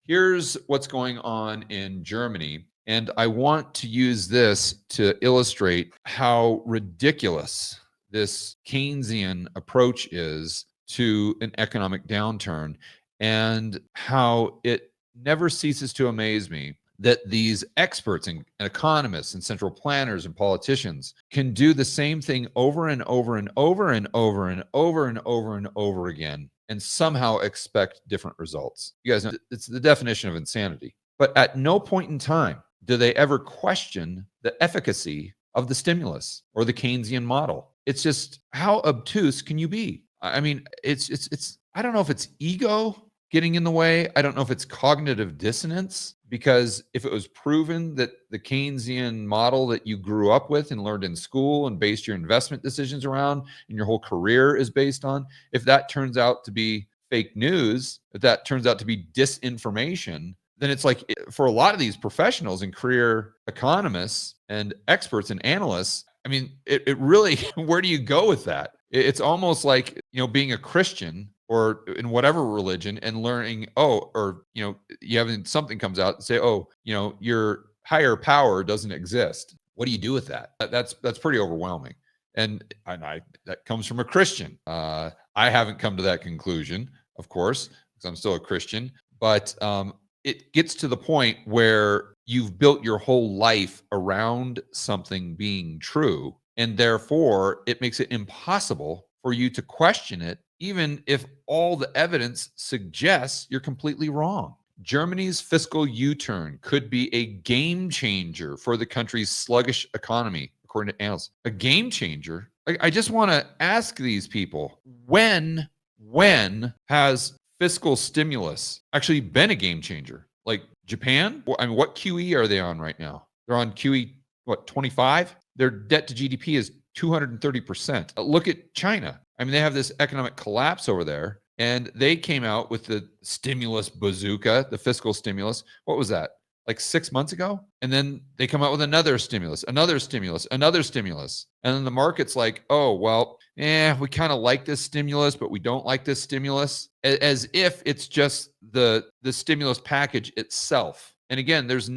Here's what's going on in Germany. And I want to use this to illustrate how ridiculous this Keynesian approach is to an economic downturn and how it never ceases to amaze me that these experts and economists and central planners and politicians can do the same thing over and over and over and over and over and over and over again and somehow expect different results. You guys know it's the definition of insanity. But at no point in time do they ever question the efficacy of the stimulus or the Keynesian model. It's just, how obtuse can you be? I mean, it's I don't know if it's ego getting in the way. I don't know if it's cognitive dissonance, because if it was proven that the Keynesian model that you grew up with and learned in school and based your investment decisions around and your whole career is based on, if that turns out to be fake news, if that turns out to be disinformation, then it's like, for a lot of these professionals and career economists and experts and analysts, I mean, it really, where do you go with that? It's almost like, being a Christian or in whatever religion and learning, you having something comes out and say, your higher power doesn't exist. What do you do with that? That's pretty overwhelming. And that comes from a Christian. I haven't come to that conclusion, of course, because I'm still a Christian, but it gets to the point where you've built your whole life around something being true, and therefore it makes it impossible for you to question it, even if all the evidence suggests you're completely wrong. Germany's fiscal U-turn could be a game changer for the country's sluggish economy, according to analysts. A game changer? I just want to ask these people, when has fiscal stimulus actually been a game changer? Like Japan? I mean, what QE are they on right now? They're on QE, 25? Their debt to GDP is 230%. Look at China. I mean, they have this economic collapse over there, and they came out with the stimulus bazooka, the fiscal stimulus. What was that? Like 6 months ago? And then they come out with another stimulus, another stimulus, another stimulus. And then the market's like, oh, well, we kind of like this stimulus, but we don't like this stimulus, as if it's just the stimulus package itself. And again, there's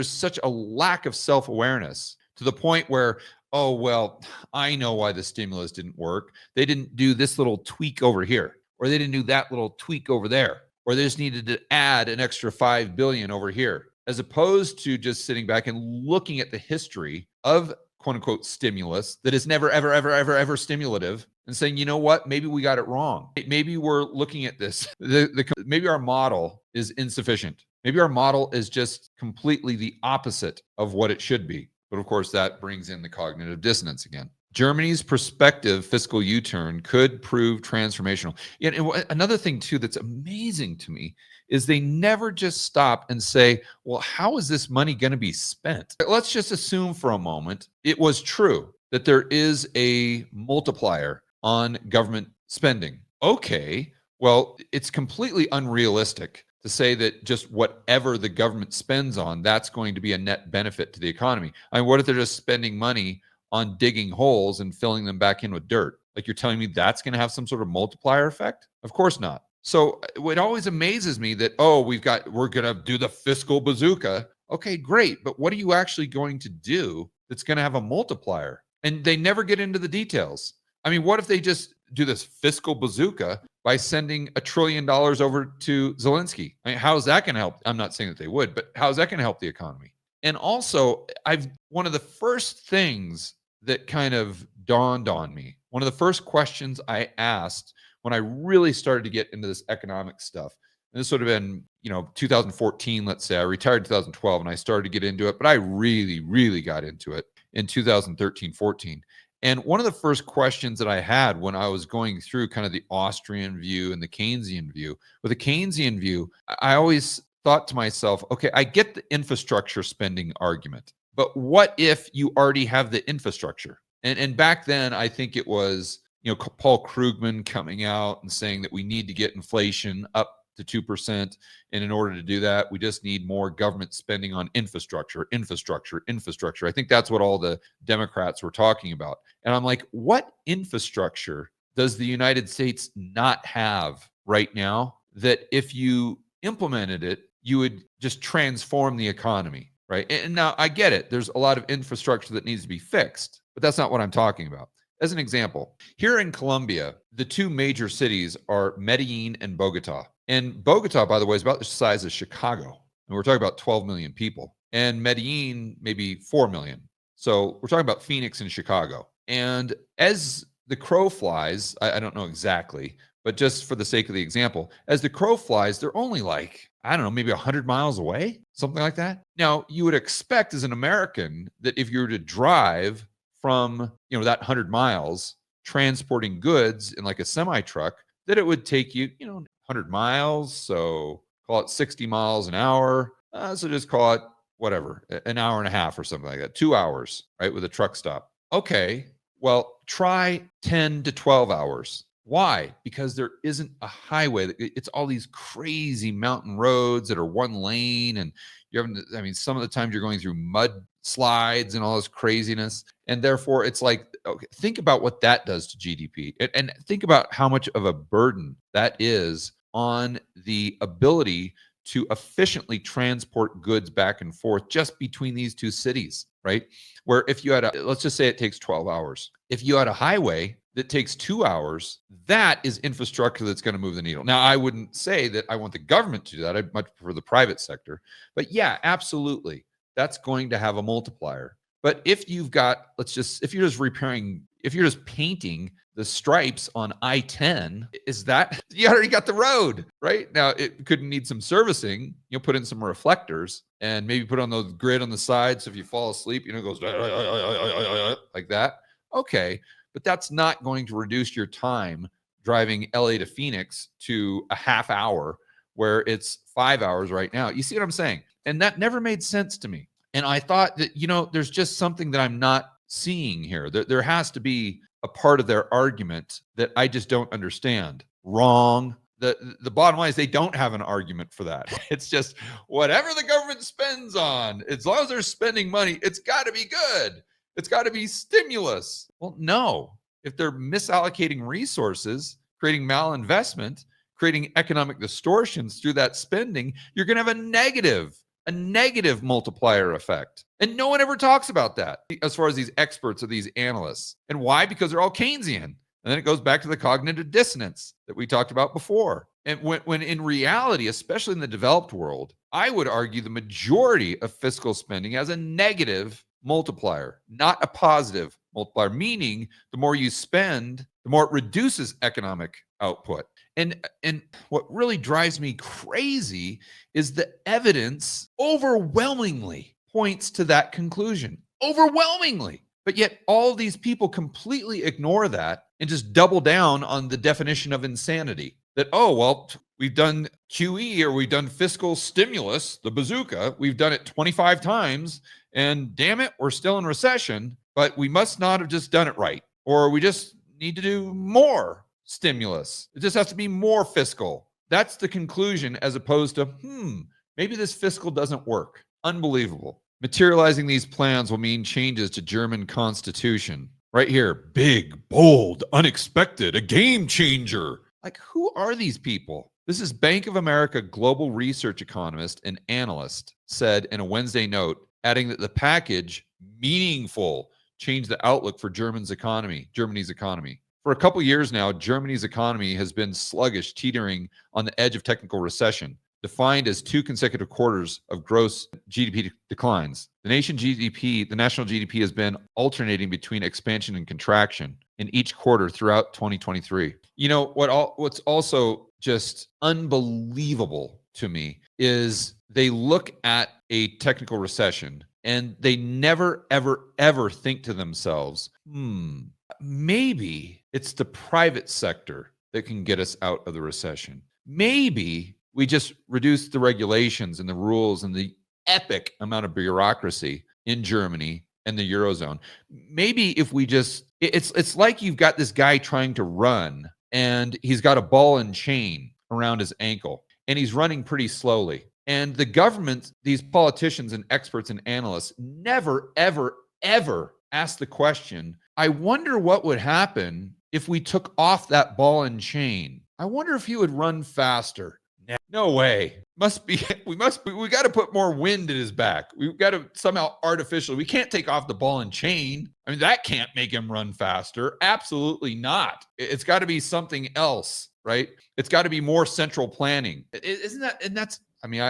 such a lack of self-awareness to the point where, oh, well, I know why the stimulus didn't work. They didn't do this little tweak over here, or they didn't do that little tweak over there, or they just needed to add an extra $5 billion over here, as opposed to just sitting back and looking at the history of quote unquote stimulus that is never, ever, ever, ever, ever stimulative, and saying, you know what, maybe we got it wrong. Maybe we're looking at this. Maybe our model is insufficient. Maybe our model is just completely the opposite of what it should be. But of course, that brings in the cognitive dissonance again. Germany's prospective fiscal U-turn could prove transformational. And another thing, too, that's amazing to me is they never just stop and say, well, how is this money going to be spent? Let's just assume for a moment it was true that there is a multiplier on government spending. Okay, well, it's completely unrealistic to say that just whatever the government spends on, that's going to be a net benefit to the economy. I mean, what if they're just spending money on digging holes and filling them back in with dirt? Like, you're telling me that's going to have some sort of multiplier effect? Of course not. So it always amazes me that, we're going to do the fiscal bazooka. Okay, great. But what are you actually going to do that's going to have a multiplier? And they never get into the details. I mean, what if they just do this fiscal bazooka by sending $1 trillion over to Zelensky? I mean, how is that going to help? I'm not saying that they would, but how is that going to help the economy? And also, one of the first things that kind of dawned on me, one of the first questions I asked when I really started to get into this economic stuff, and this would have been, 2014, let's say. I retired in 2012 and I started to get into it, but I really, really got into it in 2013, 14. And one of the first questions that I had when I was going through kind of the Austrian view and the Keynesian view, with the Keynesian view, I always thought to myself, okay, I get the infrastructure spending argument, but what if you already have the infrastructure? And back then, I think it was, Paul Krugman coming out and saying that we need to get inflation up to 2%. And in order to do that, we just need more government spending on infrastructure. I think that's what all the Democrats were talking about. And I'm like, what infrastructure does the United States not have right now that if you implemented it you would just transform the economy, right? And now I get it. There's a lot of infrastructure that needs to be fixed, but that's not what I'm talking about. As an example, here in Colombia, the two major cities are Medellin and Bogota. And Bogota, by the way, is about the size of Chicago. And we're talking about 12 million people. And Medellin, maybe 4 million. So we're talking about Phoenix and Chicago. And as the crow flies, I don't know exactly, but just for the sake of the example, as the crow flies, they're only like, I don't know, maybe 100 miles away, something like that. Now, you would expect as an American that if you were to drive from, that 100 miles transporting goods in like a semi truck, that it would take you, 100 miles. So call it 60 miles an hour. So just call it whatever, an hour and a half or something like that, 2 hours, right? With a truck stop. Okay. Well, try 10 to 12 hours. Why? Because there isn't a highway. It's all these crazy mountain roads that are one lane. And you're having, some of the times you're going through mud slides and all this craziness. And therefore, it's like, okay, think about what that does to GDP and think about how much of a burden that is on the ability to efficiently transport goods back and forth just between these two cities, right? Where if you had let's just say it takes 12 hours. If you had a highway that takes 2 hours, that is infrastructure that's going to move the needle. Now, I wouldn't say that I want the government to do that. I'd much prefer the private sector. But yeah, absolutely. That's going to have a multiplier. But if you've got, if you're just painting the stripes on I-10, you already got the road, right? Now, it could need some servicing. Put in some reflectors and maybe put on the grid on the side. So if you fall asleep, it goes like that. Okay. But that's not going to reduce your time driving LA to Phoenix to a half hour where it's 5 hours right now. You see what I'm saying? And that never made sense to me. And I thought that, there's just something that I'm not seeing here. There has to be a part of their argument that I just don't understand. Wrong. The bottom line is they don't have an argument for that. It's just whatever the government spends on, as long as they're spending money, it's got to be good. It's got to be stimulus. Well, no. If they're misallocating resources, creating malinvestment, creating economic distortions through that spending, you're going to have a negative multiplier effect. And no one ever talks about that as far as these experts or these analysts. And why? Because they're all Keynesian. And then it goes back to the cognitive dissonance that we talked about before. And when in reality, especially in the developed world, I would argue the majority of fiscal spending has a negative multiplier, not a positive multiplier, meaning the more you spend, the more it reduces economic output. And what really drives me crazy is the evidence overwhelmingly points to that conclusion. Overwhelmingly. But yet all these people completely ignore that and just double down on the definition of insanity. That, we've done QE or we've done fiscal stimulus, the bazooka. We've done it 25 times. And damn it, we're still in recession, but we must not have just done it right. Or we just need to do more stimulus. It just has to be more fiscal. That's the conclusion, as opposed to, maybe this fiscal doesn't work. Unbelievable. Materializing these plans will mean changes to German constitution. Right here, big, bold, unexpected, a game changer. Like, who are these people? This is Bank of America global research economist and analyst said in a Wednesday note, adding that the package, meaningful, changed the outlook for Germany's economy. For a couple years now, Germany's economy has been sluggish, teetering on the edge of technical recession, defined as 2 consecutive quarters of gross GDP declines. The national GDP has been alternating between expansion and contraction in each quarter throughout 2023. What's also just unbelievable to me is they look at a technical recession and they never, ever, ever think to themselves, maybe it's the private sector that can get us out of the recession. Maybe we just reduce the regulations and the rules and the epic amount of bureaucracy in Germany and the Eurozone. Maybe if we it's like you've got this guy trying to run and he's got a ball and chain around his ankle and he's running pretty slowly. And the government, these politicians and experts and analysts never, ever, ever ask the question, I wonder what would happen if we took off that ball and chain. I wonder if he would run faster. No way. We got to put more wind at his back. We've got to somehow artificially, we can't take off the ball and chain. I mean, that can't make him run faster. Absolutely not. It's got to be something else, right? It's got to be more central planning. Isn't that, and that's, I mean,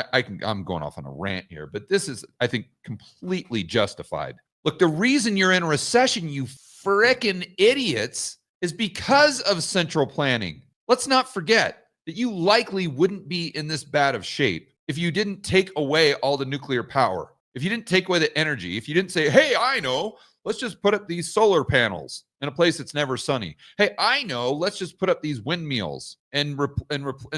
I'm going off on a rant here, but this is, I think, completely justified. Look, the reason you're in a recession, you frickin' idiots, is because of central planning. Let's not forget that you likely wouldn't be in this bad of shape if you didn't take away all the nuclear power, if you didn't take away the energy, if you didn't say, hey, I know, let's just put up these solar panels in a place that's never sunny. Hey, I know, let's just put up these windmills and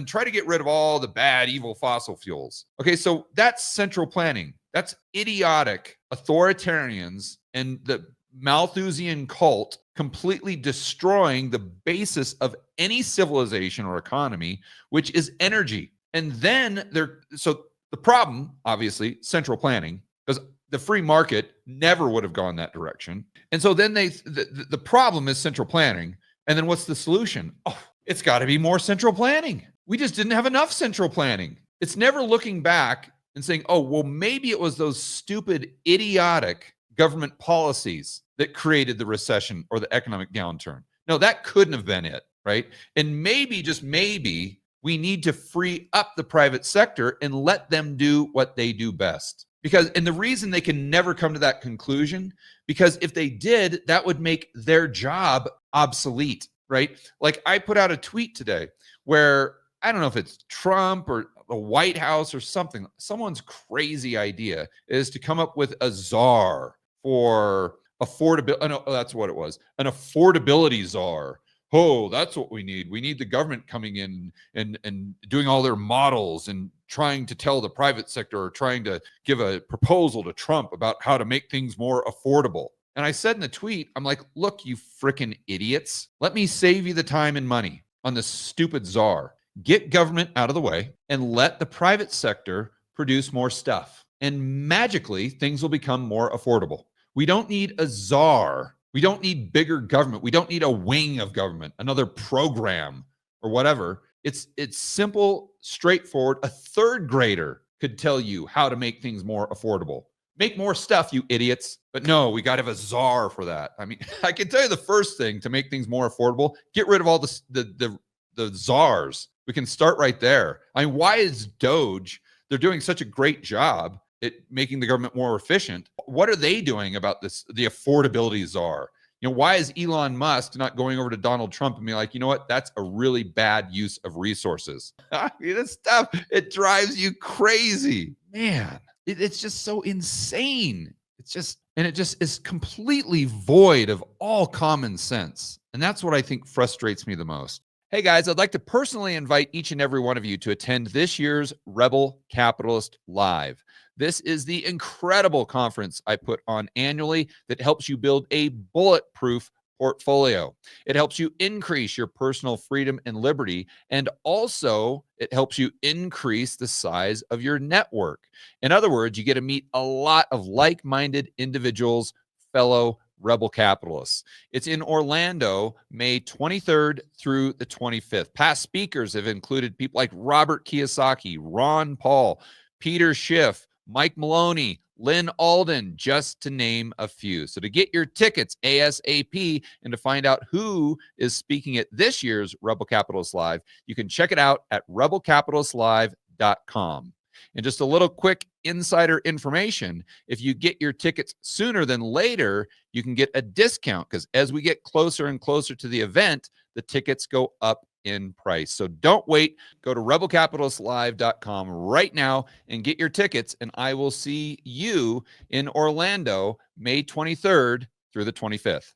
try to get rid of all the bad, evil fossil fuels. Okay, so that's central planning. That's idiotic authoritarians and the Malthusian cult completely destroying the basis of any civilization or economy, which is energy. And then so the problem, obviously, central planning, because the free market never would have gone that direction. And so then the problem is central planning. And then what's the solution? Oh, it's got to be more central planning. We just didn't have enough central planning. It's never looking back and saying, oh, well, maybe it was those stupid, idiotic government policies that created the recession or the economic downturn. No, that couldn't have been it, right? And maybe, just maybe, we need to free up the private sector and let them do what they do best. And the reason they can never come to that conclusion, because if they did, that would make their job obsolete, right? Like I put out a tweet today where, I don't know if it's Trump or the White House or something, someone's crazy idea is to come up with a czar for affordability. Oh, no, that's what it was. An affordability czar. Oh, that's what we need. We need the government coming in and doing all their models and trying to tell the private sector or trying to give a proposal to Trump about how to make things more affordable. And I said in the tweet, I'm like, look, you freaking idiots. Let me save you the time and money on this stupid czar. Get government out of the way and let the private sector produce more stuff. And magically, things will become more affordable. We don't need a czar. We don't need bigger government. We don't need a wing of government, another program or whatever. It's simple, straightforward. A third grader could tell you how to make things more affordable. Make more stuff, you idiots. But no, we got to have a czar for that. I mean, I can tell you the first thing to make things more affordable, get rid of all the czars. We can start right there. I mean, why is Doge, they're doing such a great job at making the government more efficient. What are they doing about this, the affordability czar? You know, why is Elon Musk not going over to Donald Trump and be like, you know what, that's a really bad use of resources? I mean, this stuff, it drives you crazy. Man, it's just so insane. It just is completely void of all common sense. And that's what I think frustrates me the most. Hey guys, I'd like to personally invite each and every one of you to attend this year's Rebel Capitalist Live. This is the incredible conference I put on annually that helps you build a bulletproof portfolio. It helps you increase your personal freedom and liberty, and also it helps you increase the size of your network. In other words, you get to meet a lot of like-minded individuals, fellow Rebel Capitalists. It's in Orlando, May 23rd through the 25th. Past speakers have included people like Robert Kiyosaki, Ron Paul, Peter Schiff, Mike Maloney, Lynn Alden, just to name a few. So to get your tickets ASAP and to find out who is speaking at this year's Rebel Capitalist Live, you can check it out at rebelcapitalistlive.com. And just a little quick insider information, if you get your tickets sooner than later, you can get a discount, because as we get closer and closer to the event, the tickets go up in price. So don't wait. Go to rebelcapitalistlive.com right now and get your tickets, and I will see you in Orlando, May 23rd through the 25th.